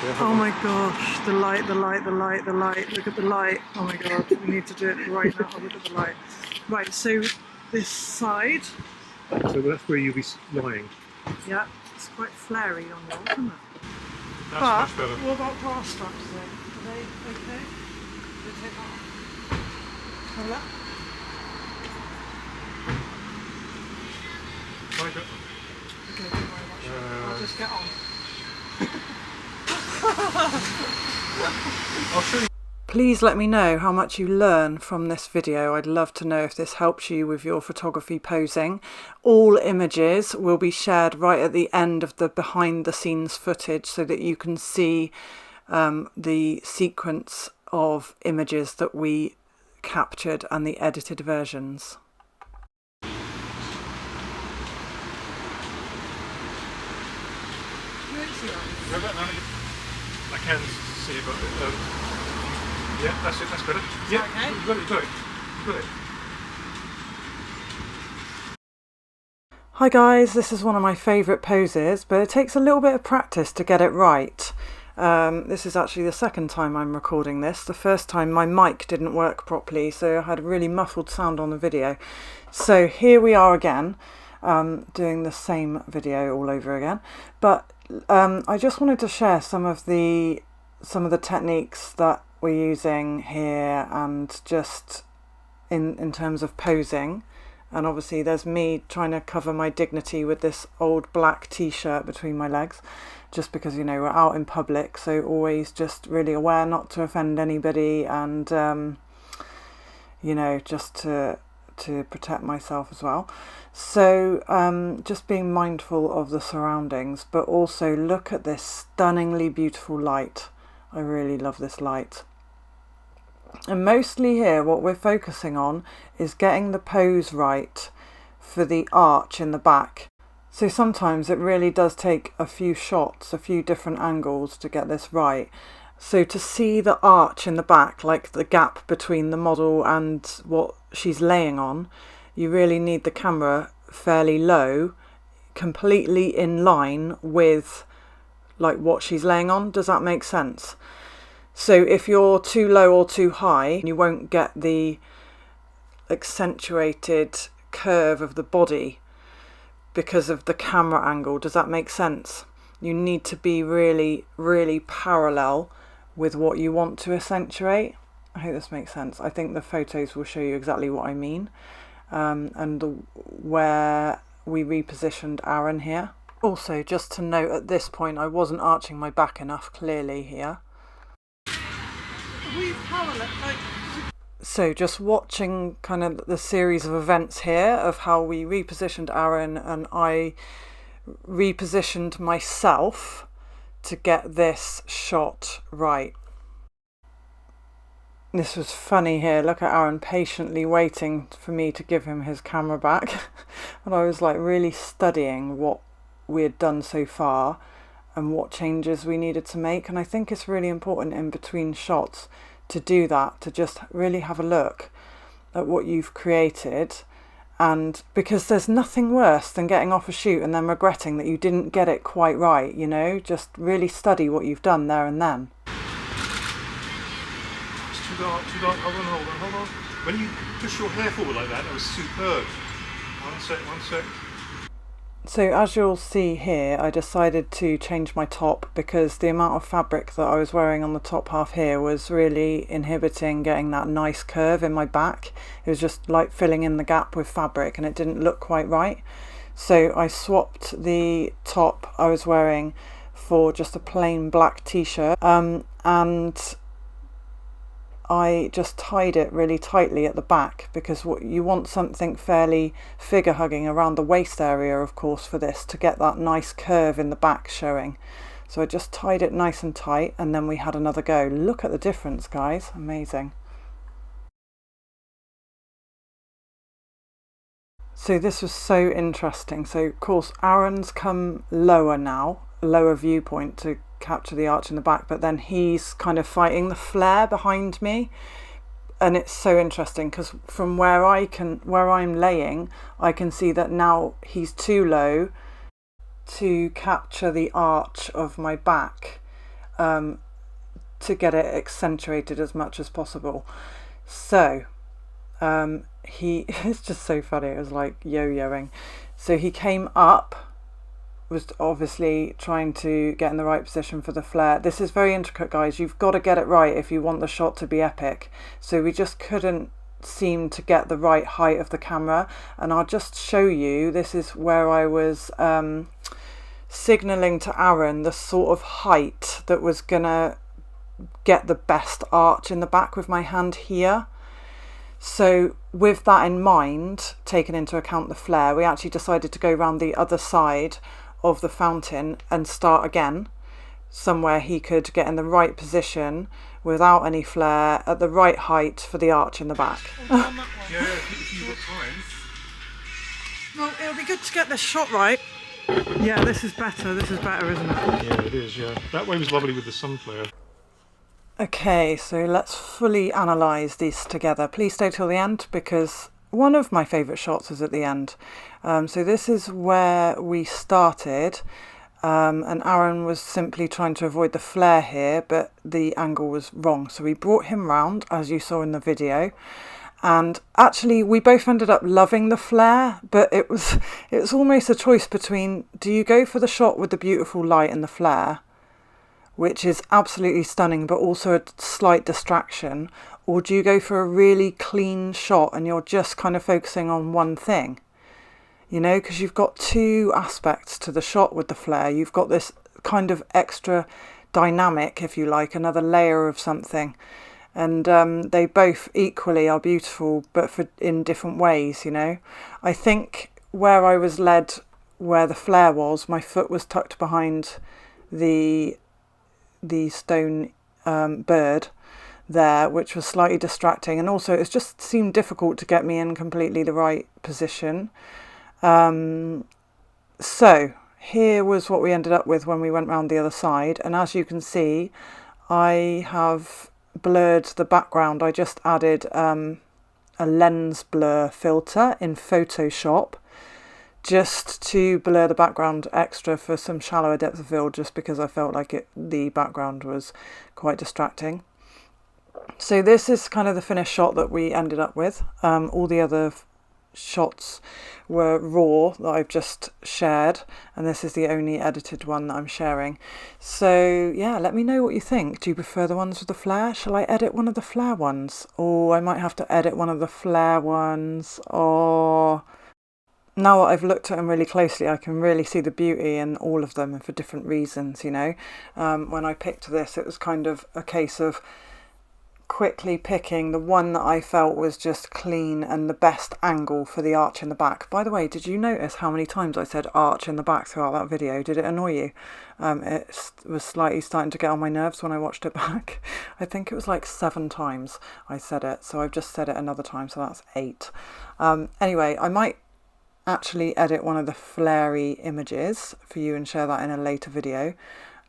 Oh my gosh, the light, the light, the light, the light. Look at the light. Oh my god, we need to do it right now. Look at the light. Right, so this side. So that's where you'll be lying. Yeah, it's quite flary on yours, isn't it? That's but much better. What about brass straps then? Are they okay? Do they take that off? Have a look. Like it. Okay, don't worry about it. I'll just get on. I'll show you. Please let me know how much you learn from this video. I'd love to know if this helps you with your photography posing. All images will be shared right at the end of the behind the scenes footage so that you can see the sequence of images that we captured and the edited versions. I can see, but yeah, that's it. That's better. Yeah, okay. You got it. You got it. You got it. Hi guys, this is one of my favourite poses, but it takes a little bit of practice to get it right. This is actually the second time I'm recording this. The first time my mic didn't work properly, so I had a really muffled sound on the video. So here we are again, doing the same video all over again. But I just wanted to share some of the techniques that we're using here, and just in terms of posing. And obviously there's me trying to cover my dignity with this old black t-shirt between my legs, just because, you know, we're out in public, so always just really aware not to offend anybody, and you know, just to protect myself as well. So just being mindful of the surroundings, but also look at this stunningly beautiful light. I really love this light. And mostly here what we're focusing on is getting the pose right for the arch in the back. So sometimes it really does take a few shots, a few different angles to get this right. So to see the arch in the back, like the gap between the model and what she's laying on, you really need the camera fairly low, completely in line with like what she's laying on. Does that make sense? So if you're too low or too high, you won't get the accentuated curve of the body because of the camera angle. Does that make sense? You need to be really, really parallel with what you want to accentuate. I hope this makes sense. I think the photos will show you exactly what I mean, and where we repositioned Aaron here. Also, just to note at this point, I wasn't arching my back enough clearly here. So just watching kind of the series of events here of how we repositioned Aaron and I repositioned myself to get this shot right. This was funny here. Look at Aaron patiently waiting for me to give him his camera back. And I was like really studying what we had done so far and what changes we needed to make. And I think it's really important in between shots to do that, to just really have a look at what you've created. And because there's nothing worse than getting off a shoot and then regretting that you didn't get it quite right, you know. Just really study what you've done there and then. It's too dark, hold on. When you push your hair forward like that, that was superb. One sec. So as you'll see here, I decided to change my top because the amount of fabric that I was wearing on the top half here was really inhibiting getting that nice curve in my back. It was just like filling in the gap with fabric and it didn't look quite right. So I swapped the top I was wearing for just a plain black t-shirt, and I just tied it really tightly at the back because you want something fairly figure hugging around the waist area, of course, for this to get that nice curve in the back showing. So I just tied it nice and tight and then we had another go. Look at the difference, guys. Amazing. So this was so interesting. So of course Aaron's come lower now, lower viewpoint to capture the arch in the back, but then he's kind of fighting the flare behind me, and it's so interesting because from where I'm laying, I can see that now he's too low to capture the arch of my back, to get it accentuated as much as possible. So it's just so funny, it was like yo-yoing. So he came up, was obviously trying to get in the right position for the flare. This is very intricate, guys. You've got to get it right if you want the shot to be epic. So we just couldn't seem to get the right height of the camera, and I'll just show you. This is where I was signaling to Aaron the sort of height that was gonna get the best arch in the back with my hand here. So with that in mind, taking into account the flare, we actually decided to go around the other side of the fountain and start again somewhere he could get in the right position without any flare at the right height for the arch in the back. Yeah, if you've got time. Well, it'll be good to get this shot right. Yeah, this is better, isn't it? Yeah, it is, yeah. That way was lovely with the sun flare. Okay, so let's fully analyse these together. Please stay till the end, because one of my favourite shots is at the end. So this is where we started, and Aaron was simply trying to avoid the flare here, but the angle was wrong. So we brought him round, as you saw in the video, and actually we both ended up loving the flare, but it was almost a choice between, do you go for the shot with the beautiful light and the flare, which is absolutely stunning but also a slight distraction, or do you go for a really clean shot and you're just kind of focusing on one thing? You know, because you've got two aspects to the shot with the flare. You've got this kind of extra dynamic, if you like, another layer of something. And they both equally are beautiful, but in different ways, you know. I think where I was led, where the flare was, my foot was tucked behind the stone bird there, which was slightly distracting, and also it just seemed difficult to get me in completely the right position. So here was what we ended up with when we went round the other side, and as you can see, I have blurred the background. I just added a lens blur filter in Photoshop just to blur the background extra for some shallower depth of field, just because I felt like the background was quite distracting. So this is kind of the finished shot that we ended up with. All the other shots were raw that I've just shared, and this is the only edited one that I'm sharing. So yeah, let me know what you think. Do you prefer the ones with the flare? Shall I edit one of the flare ones? Or I might have to edit one of the flare ones. Or now that I've looked at them really closely, I can really see the beauty in all of them, and for different reasons, you know. When I picked this, it was kind of a case of quickly picking the one that I felt was just clean and the best angle for the arch in the back. By the way, did you notice how many times I said arch in the back throughout that video? Did it annoy you? It was slightly starting to get on my nerves when I watched it back. I think it was like 7 times I said it, so I've just said it another time, so that's 8. Anyway, I might actually edit one of the flary images for you and share that in a later video.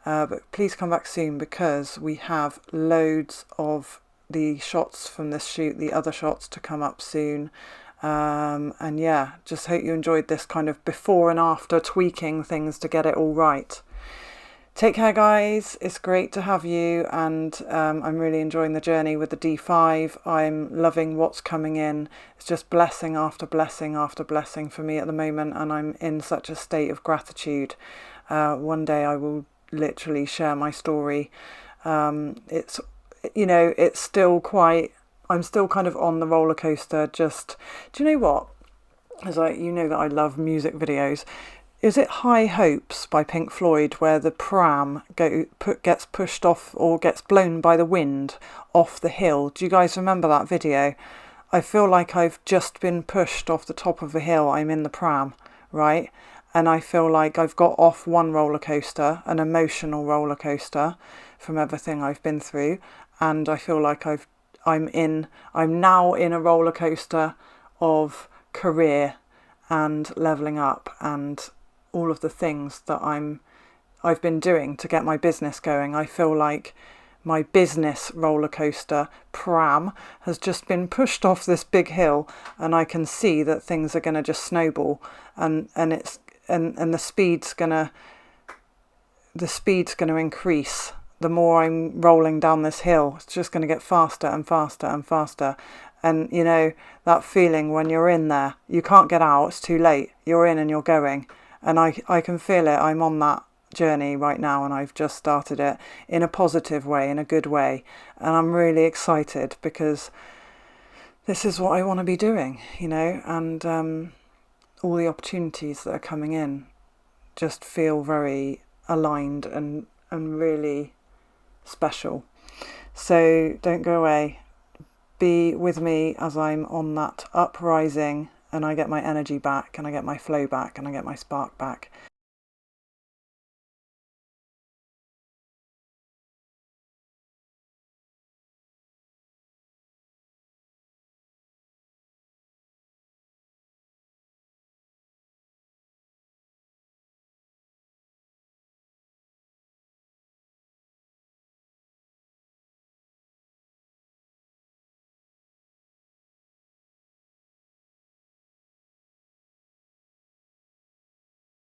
But please come back soon, because we have loads of the shots from this shoot, the other shots, to come up soon. And yeah, just hope you enjoyed this kind of before and after tweaking things to get it all right. Take care, guys. It's great to have you, and I'm really enjoying the journey with the D5. I'm loving what's coming in. It's just blessing after blessing after blessing for me at the moment, and I'm in such a state of gratitude. One day I will literally share my story. It's, you know, it's still quite, I'm still kind of on the roller coaster. Just, do you know what? As you know that I love music videos. Is it High Hopes by Pink Floyd, where the pram gets pushed off, or gets blown by the wind off the hill? Do you guys remember that video? I feel like I've just been pushed off the top of a hill. I'm in the pram, right? And I feel like I've got off one roller coaster, an emotional roller coaster from everything I've been through, and I feel like I'm now in a roller coaster of career and leveling up and all of the things that I've been doing to get my business going. I feel like my business roller coaster pram has just been pushed off this big hill, and I can see that things are going to just snowball, and the speed's going to increase the more I'm rolling down this hill. It's just going to get faster and faster and faster. And you know, that feeling when you're in there, you can't get out, it's too late. You're in and you're going. And I can feel it. I'm on that journey right now, and I've just started it in a positive way, in a good way. And I'm really excited because this is what I want to be doing, you know, and all the opportunities that are coming in just feel very aligned and really special. So don't go away. Be with me as I'm on that uprising, and I get my energy back, and I get my flow back, and I get my spark back.